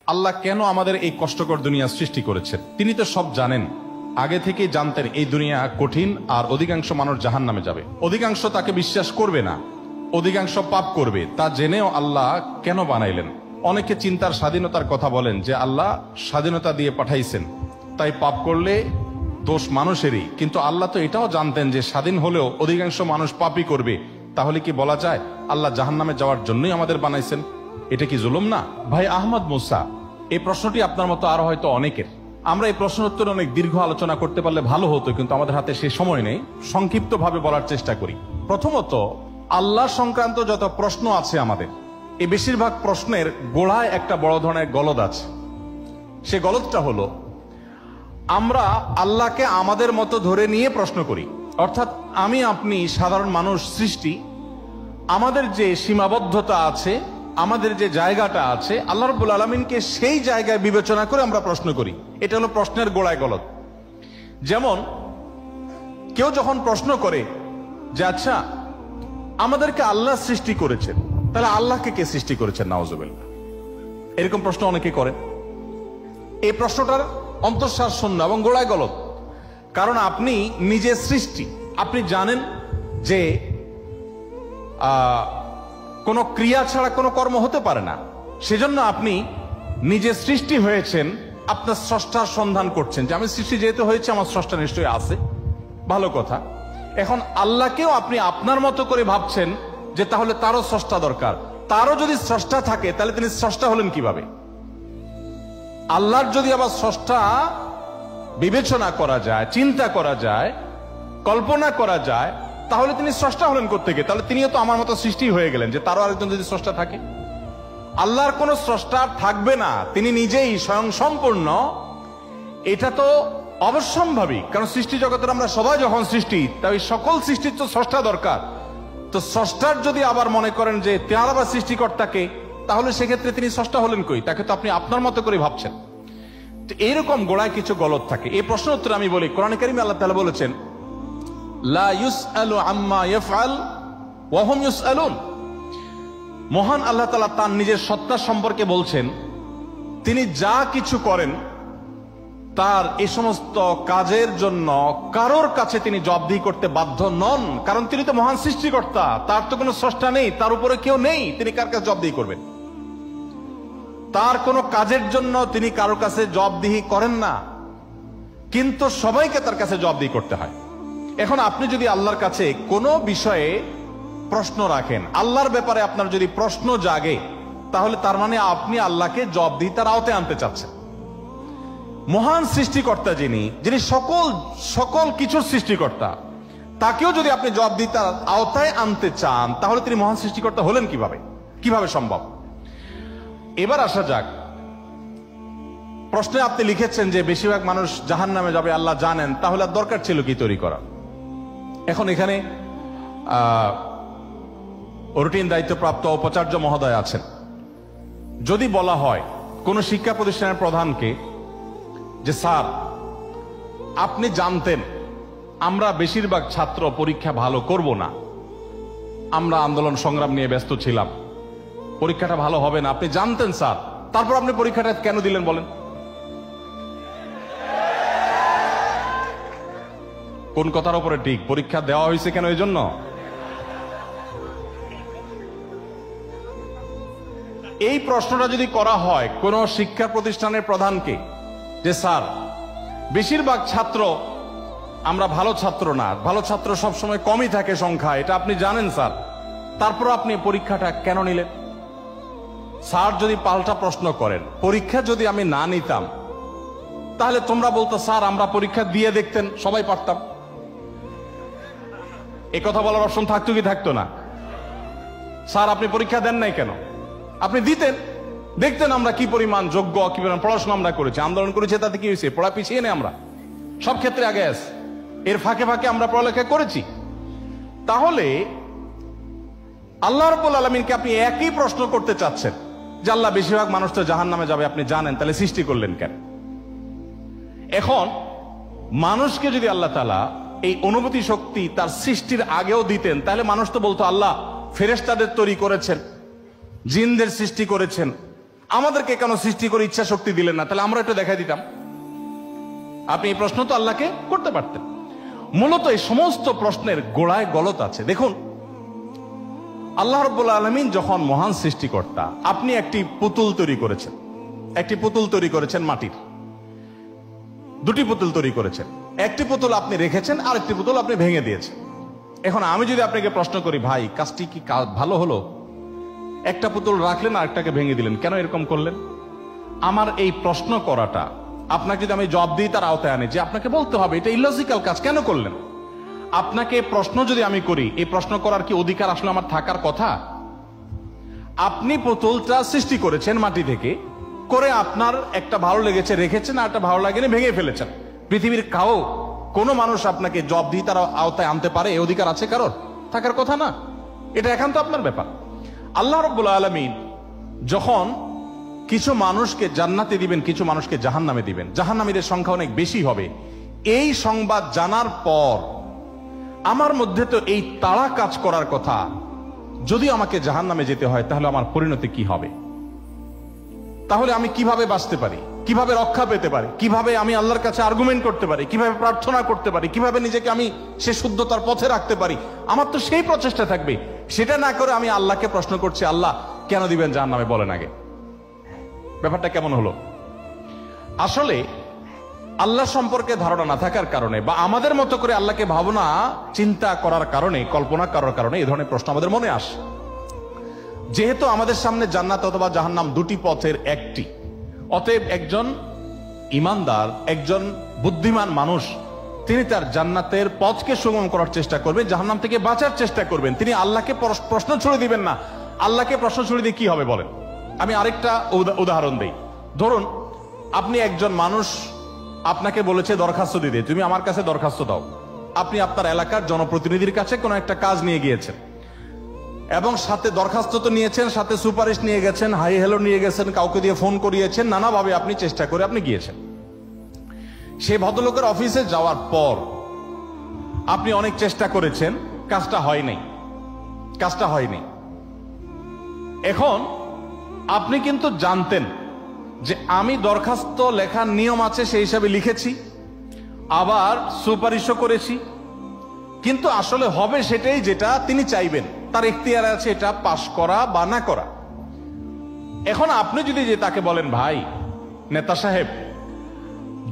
আল্লাহ কেন আমাদের এই কষ্টকর দুনিয়া সৃষ্টি করেছেন? তিনি তো সব জানেন, আগে থেকেই জানতেন এই দুনিয়া কঠিন আর অধিকাংশ মানুষ জাহান্নামে যাবে, অধিকাংশ তাকে বিশ্বাস করবে না, অধিকাংশ পাপ করবে। তা জেনেও আল্লাহ কেন বানাইলেন? অনেকে চিন্তার স্বাধীনতার কথা বলেন যে আল্লাহ স্বাধীনতা দিয়ে পাঠাইছেন, তাই পাপ করলে দোষ মানুষেরই। কিন্তু আল্লাহ তো এটাও জানতেন যে স্বাধীন হলেও অধিকাংশ মানুষ পাপই করবে। তাহলে কি বলা যায় আল্লাহ জাহান্নামে যাওয়ার জন্যই আমাদের বানাইছেন? এটা কি জুলুম না? ভাই আহমদ মুসা, এই প্রশ্নটি আপনার মতো আরো হয়তো অনেকের। আমরা এই প্রশ্নের উত্তরে অনেক দীর্ঘ আলোচনা করতে পারলে ভালো হতো, কিন্তু আমাদের হাতে সে সময় নেই। সংক্ষিপ্ত ভাবে বলার চেষ্টা করি। প্রথমত, আল্লাহ সংক্রান্ত যত প্রশ্ন আছে আমাদের, এই বেশিরভাগ প্রশ্নের গোড়ায় একটা বড় ধরনের গলদ আছে। সে গলদটা হলো, আমরা আল্লাহকে আমাদের মতো ধরে নিয়ে প্রশ্ন করি। অর্থাৎ আমি আপনি সাধারণ মানুষ সৃষ্টি, আমাদের যে সীমাবদ্ধতা আছে, আমাদের যে জায়গাটা আছে, আল্লাহ রাব্বুল আলামিনকে সেই জায়গায় বিবেচনা করে আমরা প্রশ্ন করি। এটা হলো প্রশ্নের গোড়ায় গলদ। যেমন কেউ যখন প্রশ্ন করে যে আচ্ছা আমাদেরকে আল্লাহ সৃষ্টি করেছেন, তাহলে আল্লাহকে কে সৃষ্টি করেছেন? নাউজুবিল্লাহ, এরকম প্রশ্ন অনেকে করেন। এই প্রশ্নটার অন্তঃসার শূন্য এবং গোড়ায় গলদ। কারণ আপনি নিজে সৃষ্টি, আপনি জানেন যে কোনো ক্রিয়া ছাড়া কোনো কর্ম হতে পারে না। সেজন্য আপনি নিজে সৃষ্টি হয়েছেন, আপনার স্রষ্টার সন্ধান করছেন যে আমি সৃষ্টি যেহেতু হয়েছে আমার স্রষ্টা নিশ্চয়ই আছে। ভালো কথা। এখন আল্লাহকেও আপনি আপনার মতো করে ভাবছেন যে তাহলে তারও স্রষ্টা দরকার। তারও যদি স্রষ্টা থাকে তাহলে তিনি স্রষ্টা হলেন কিভাবে? আল্লাহর যদি আবার স্রষ্টা বিবেচনা করা যায়, চিন্তা করা যায়, কল্পনা করা যায়, তাহলে তিনি স্রষ্টা হলেন কোত্থেকে? তাহলে তিনিও তো আমার মতো সৃষ্টি হয়ে গেলেন যে তারও আরেকজন যদি স্রষ্টা থাকে। আল্লাহর কোন স্রষ্টা থাকবে না, তিনি নিজেই স্বয়ং সম্পূর্ণ। এটা তো অবশ্যম্ভাবী, কারণ সৃষ্টি জগতের আমরা সবাই যখন সৃষ্টি, তাই সকল সৃষ্টির তো স্রষ্টা দরকার। তো স্রষ্টার যদি আবার মনে করেন যে তার আবার সৃষ্টিকর্তাকে, তাহলে সেক্ষেত্রে তিনি স্রষ্টা হলেন কই? তাকে তো আপনি আপনার মতো করে ভাবছেন। তো এইরকম গোড়ায় কিছু গলদ থাকে। এই প্রশ্ন উত্তরে আমি বলি, কোরআনে কারিমে আল্লাহ তাআলা বলেছেন লা ইউসআলু আম্মা ইয়াফআল ওয়া হুম ইউসআলুন। মহান আল্লাহ তাআলা তার নিজের সত্তা সম্পর্কে বলছেন, তিনি যা কিছু করেন তার এই সমস্ত কাজের জন্য কারোর কাছে তিনি জবাবদিহি করতে বাধ্য নন। কারণ তিনি তো মহান সৃষ্টিকর্তা, তার তো কোনো স্রষ্টা নেই, তার উপরে কেউ নেই, তিনি কার কাছে জবাবদিহি করবেন? তার কোনো কাজের জন্য তিনি কারোর কাছে জবাবদিহি করেন না, কিন্তু সবাইকে তার কাছে জবাবদিহি করতে হয়। এখন আপনি যদি আল্লাহর কাছে কোনো বিষয়ে প্রশ্ন রাখেন, আল্লাহর ব্যাপারে আপনার যদি প্রশ্ন জাগে, তাহলে তার মানে আপনি আল্লাহকে জবাবদিহিতার আওতায় আনতে চাচ্ছেন। মহান সৃষ্টিকর্তা যিনি সকল কিছুর সৃষ্টিকর্তা, তাকেও যদি আপনি জবাবদিহিতার আওতায় আনতে চান, তাহলে তিনি মহান সৃষ্টিকর্তা হলেন কিভাবে? কিভাবে সম্ভব? এবার আসা যাক, প্রশ্নে আপনি লিখেছেন যে বেশিরভাগ মানুষ জাহান্নামে যাবে আল্লাহ জানেন, তাহলে আর দরকার ছিল কি তৈরি করা? এখন এখানে রুটিন দায়িত্বপ্রাপ্ত উপাচার্য মহোদয় আছেন। যদি বলা হয় কোন শিক্ষা প্রতিষ্ঠানের প্রধানকে যে স্যার আপনি জানতেন আমরা বেশিরভাগ ছাত্র পরীক্ষা ভালো করব না, আমরা আন্দোলন সংগ্রাম নিয়ে ব্যস্ত ছিলাম, পরীক্ষাটা ভালো হবে না, আপনি জানতেন স্যার, তারপর আপনি পরীক্ষাটা কেন দিলেন বলেন? কোন কথার উপরে ঠিক? পরীক্ষা দেওয়া হয়েছে কেন? এই জন্য। এই প্রশ্নটা যদি করা হয় কোন শিক্ষা প্রতিষ্ঠানের প্রধানকে যে স্যার বেশিরভাগ ছাত্র আমরা ভালো ছাত্র না, ভালো ছাত্র সবসময় কমই থাকে সংখ্যা, এটা আপনি জানেন স্যার, তারপর আপনি পরীক্ষাটা কেন নিলেন? স্যার যদি পাল্টা প্রশ্ন করেন, পরীক্ষা যদি আমি না নিতাম তাহলে তোমরা বলতো স্যার আমরা পরীক্ষা দিয়ে দেখতেন, সবাই পারতাম। এ কথা বলার অপশন থাকতো কি থাকতো না? স্যার আপনি পরীক্ষা দেন নাই কেন? আপনি দিতেন, দেখতেন আমরা কি পরিমাণ যোগ্য, কি পরিমাণ পড়াশোনা আমরা করেছি, আন্দোলন করেছি, তাতে কি হয়েছে? পড়া পিছিয়ে নেই, আমরা সব ক্ষেত্রে আগে আছি, এর ফাঁকে ফাঁকে আমরা পড়ালেখা করেছি। তাহলে আল্লাহ রাব্বুল আলামিনকে আপনি একই প্রশ্ন করতে চাচ্ছেন যে আল্লাহ বেশিরভাগ মানুষ তো জাহান্নামে যাবে, আপনি জানেন, তাহলে সৃষ্টি করলেন কেন? এখন মানুষকে যদি আল্লাহ তাআলা এই অনুভূতি শক্তি তার সৃষ্টির আগেও দিতেন, তাহলে মানুষ তো বলতো আল্লাহ ফেরেশতাদের তৈরি করেছেন, জিনদের সৃষ্টি করেছেন, আমাদেরকে কেন সৃষ্টি করে ইচ্ছা শক্তি দিলেন না? তাহলে আমরা এটা দেখাই দিতাম। আপনি এই প্রশ্ন তো আল্লাহকে করতে পারতেন। মূলত এই সমস্ত প্রশ্নের গোড়ায় গলত আছে। দেখুন, আল্লাহ রাব্বুল আলামিন যখন মহান সৃষ্টিকর্তা, আপনি একটি পুতুল তৈরি করেছেন, একটি পুতুল তৈরি করেছেন মাটির, দুটি পুতুল তৈরি করেছেন। একটি পুতুল আপনি রেখেছেন, আর একটি পুতুল আপনি ভেঙে দিয়েছেন। এখন আমি যদি আপনাকে প্রশ্ন করি, ভাই কাজটি কি ভালো হলো? একটা পুতুল রাখলেন আর একটাকে ভেঙে দিলেন, কেন এরকম করলেন? আমার এই প্রশ্ন করাটা আপনাকে যদি আমি জবাব দিই তার আওতায় আনি, যে আপনাকে বলতে হবে এটা ইলজিক্যাল কাজ, কেন করলেন? আপনাকে প্রশ্ন যদি আমি করি, এই প্রশ্ন করার কি অধিকার আসলে আমার থাকার কথা? আপনি পুতুলটা সৃষ্টি করেছেন মাটি থেকে, করে আপনার একটা ভালো লেগেছে রেখেছেন, আর একটা ভালো লাগেনি ভেঙে ফেলেছেন। পৃথিবীর কোনো মানুষ আপনাকে জবাব দিয়ে তার আওতায় আনতে পারে? এই অধিকার আছে কারোর? থাকার কথা না। এটা একান্ত আপনার ব্যাপার। আল্লাহ রাব্বুল আলামিন যখন কিছু মানুষকে জান্নাতে দিবেন, কিছু মানুষকে জাহান্নামে দিবেন, জাহান্নামীদের সংখ্যা অনেক বেশি হবে, এই সংবাদ জানার পর আমার মধ্যে তো এই তাড়া কাজ করার কথা, যদি আমাকে জাহান্নামে যেতে হয় তাহলে আমার পরিণতি কি হবে? তাহলে আমি কিভাবে বাঁচতে পারি, কিভাবে রক্ষা পেতে পারি, কিভাবে আমি আল্লাহর কাছে আর্গুমেন্ট করতে পারি, কিভাবে প্রার্থনা করতে পারি, কিভাবে নিজেকে আমি সে শুদ্ধতার পথে রাখতে পারি? আমার তো সেই প্রচেষ্টা থাকবে। সেটা না করে আমি আল্লাহকে প্রশ্ন করছি, আল্লাহ কেন দিবেন জাহান্নামে, বলেন আগে। ব্যাপারটা কেমন হলো? আসলে আল্লাহ সম্পর্কে ধারণা না থাকার কারণে, বা আমাদের মতো করে আল্লাহকে ভাবনা চিন্তা করার কারণে, কল্পনা করার কারণে এই ধরনের প্রশ্ন আমাদের মনে আসে। যেহেতু আমাদের সামনে জান্নাত অথবা জাহান্নাম দুটি পথের একটি, অতএব একজন ইমানদার, একজন বুদ্ধিমান মানুষ, তিনি তার জান্নাতের পথকে সুগম করার চেষ্টা করবেন, জাহান্নাম থেকে বাঁচার চেষ্টা করবেন। তিনি আল্লাহকে প্রশ্ন ছুড়ে দিবেন না। আল্লাহকে প্রশ্ন ছুড়ে দিয়ে কি হবে বলেন? আমি আরেকটা উদাহরণ দেই। ধরুন, আপনি একজন মানুষ, আপনাকে বলেছে দরখাস্ত দিতে, তুমি আমার কাছে দরখাস্ত দাও। আপনি আপনার এলাকার জনপ্রতিনিধির কাছে কোনো একটা কাজ নিয়ে গিয়েছেন, এবং সাথে দরখাস্ত তো নিয়েছেন, সাথে সুপারিশ নিয়ে গেছেন, হাই হ্যালো নিয়ে গেছেন, কাউকে দিয়ে ফোন করিয়েছেন, নানাভাবে আপনি চেষ্টা করে আপনি গিয়েছেন। সেই ভদ্রলোকের অফিসে যাওয়ার পর আপনি অনেক চেষ্টা করেছেন, কাজটা হয়নি। এখন আপনি কিন্তু জানতেন যে আমি দরখাস্ত লেখার নিয়ম আছে সেই হিসাবে লিখেছি, আবার সুপারিশও করেছি, কিন্তু আসলে হবে সেটাই যেটা তিনি চাইবেন, তার এখতিয়ার আছে এটা পাশ করা বা না করা। এখন আপনি যদি যে তাকে বলেন, ভাই নেতা সাহেব,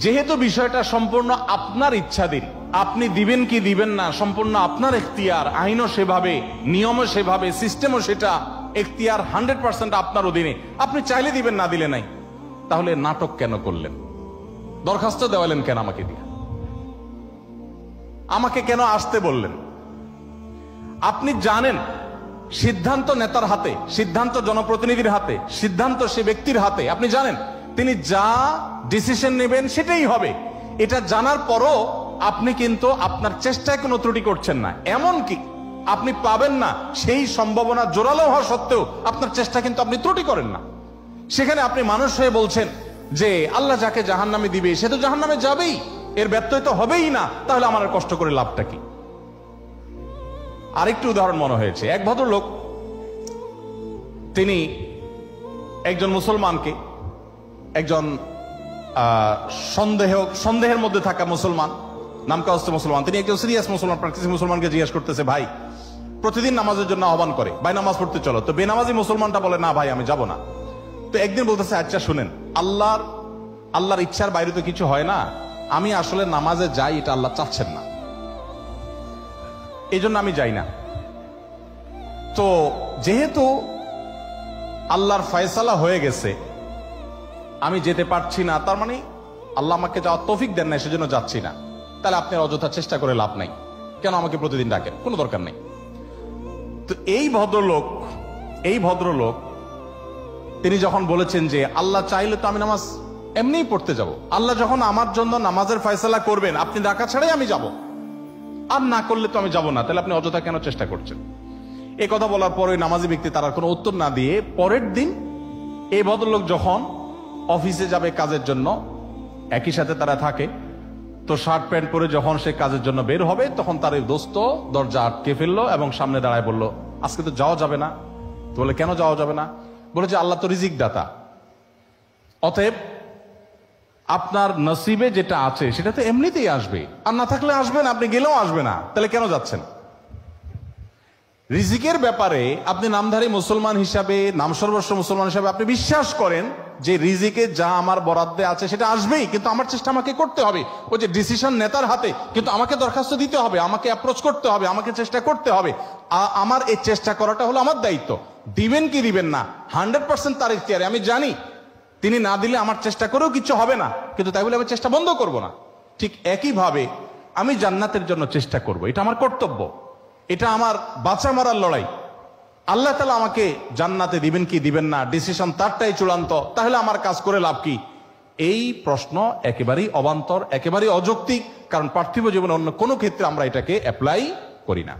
যেহেতু বিষয়টা সম্পূর্ণ আপনার ইচ্ছাধীন, আপনি দিবেন কি দিবেন না সম্পূর্ণ আপনার এখতিয়ার, আইনও সেভাবে, নিয়মও সেভাবে, সিস্টেমও সেটা, এখতিয়ার 100% আপনার অধীনে, আপনি চাইলে দিবেন, না দিলে নাই, তাহলে নাটক কেন করলেন? দরখাস্ত দেওয়ালেন কেন আমাকে দিয়ে? আমাকে কেন আসতে বললেন? আপনি জানেন সিদ্ধান্ত নেতার হাতে, সিদ্ধান্ত জনপ্রতিনিধির হাতে, সিদ্ধান্ত সে ব্যক্তির হাতে। আপনি জানেন তিনি যা ডিসিশন নেবেন সেটাই হবে। এটা জানার পরও আপনি কিন্তু আপনার চেষ্টায় কোনো ত্রুটি করছেন না, এমনকি আপনি পাবেন না সেই সম্ভাবনা জোরালো হওয়া সত্ত্বেও আপনার চেষ্টা কিন্তু আপনি ত্রুটি করেন না। সেখানে আপনি মানুষ হয়ে বলছেন যে আল্লাহ যাকে জাহান্নামে দিবে সে তো জাহান্নামে যাবেই, এর ব্যত্যয় তো হবেই না, তাহলে আমার আর কষ্ট করে লাভটা কি? আরেকটি উদাহরণ মনে হয়েছে। এক ভদ্রলোক, তিনি একজন মুসলমানকে, একজন সন্দেহের মধ্যে থাকা মুসলমান, নামকাওস্ত মুসলমান, তিনি একজন সিরিয়াস মুসলমান, প্র্যাকটিস মুসলমানকে জিজ্ঞেস করতেছে, ভাই প্রতিদিন নামাজের জন্য আহ্বান করে, ভাই নামাজ পড়তে চলো। তো বেনামাজি মুসলমানটা বলে, না ভাই আমি যাব না। তো একদিন বলতেছে, আচ্ছা শুনেন, আল্লাহর ইচ্ছার বাইরে তো কিছু হয় না, আমি আসলে নামাজে যাই, এটা আল্লাহ চাচ্ছেন না, এই জন্য আমি যাই না। তো যেহেতু আল্লাহর ফয়সালা হয়ে গেছে, আমি যেতে পারছি না, তার মানে আল্লাহ আমাকে যাওয়ার তৌফিক দেন না, সেজন্য যাচ্ছি না। তাহলে আপনার অযথা চেষ্টা করে লাভ নাই, কেন আমাকে প্রতিদিন ডাকেন, কোনো দরকার নেই। তো এই ভদ্রলোক তিনি যখন বলেছেন যে আল্লাহ চাইলে তো আমি নামাজ এমনিই পড়তে যাব, আল্লাহ যখন আমার জন্য নামাজের ফয়সালা করবেন, আপনি ডাকা ছাড়াই আমি যাব, আর না করলে তো আমি যাব না, তাহলে আপনি অযথা কেন চেষ্টা করছেন? এই কথা বলার পরে নামাজি ব্যক্তি তার কোনো উত্তর না দিয়ে পরের দিন এই ভদ্রলোক যখন অফিসে যাবে কাজের জন্য, একই সাথে তারা থাকে, তো শার্ট প্যান্ট পরে যখন সে কাজের জন্য বের হবে, তখন তার এই দোস্ত দরজা আটকে ফেললো এবং সামনে দাঁড়ায় বলল, আজকে তো যাওয়া যাবে না। তো বলে, কেন যাওয়া যাবে না? বলে যে আল্লাহ তো রিজিক দাতা, অতএব আপনার নসিবে যেটা আছে সেটা তো এমনিতেই আসবে, আর না থাকলে আসবে না, আপনি গেলেও আসবে না, তাহলে কেন যাচ্ছেন? রিজিকের ব্যাপারে আপনি নামধারী মুসলমান হিসাবে, নাম সর্বস্ব মুসলমান হিসাবে আপনি বিশ্বাস করেন যে রিজিকে যা আমার বরাদ্দে আছে সেটা আসবেই, কিন্তু আমার চেষ্টা আমাকে করতে হবে। ওই যে ডিসিশন নেতার হাতে, কিন্তু আমাকে দরখাস্ত দিতে হবে, আমাকে অ্যাপ্রোচ করতে হবে, আমাকে চেষ্টা করতে হবে। আমার এই চেষ্টা করাটা হলো আমার দায়িত্ব। দিবেন কি দিবেন না 100% তার ইখতিয়ারে। আমি জানি তিনি না দিলে আমার চেষ্টা করেও কিছু হবে না, কিন্তু তাই বলে আমি চেষ্টা বন্ধ করব না। ঠিক একইভাবে আমি জান্নাতের জন্য চেষ্টা করব, এটা আমার কর্তব্য, এটা আমার বাঁচা মারার লড়াই। আল্লাহ তাআলা আমাকে জান্নাতে দিবেন কি দিবেন না ডিসিশন তারটাই চূড়ান্ত, তাহলে আমার কাজ করে লাভ কি? এই প্রশ্ন একেবারেই অবান্তর, একেবারেই অযৌক্তিক, কারণ পার্থিব জীবনে অন্য কোনো ক্ষেত্রে আমরা এটাকে অ্যাপ্লাই করি না।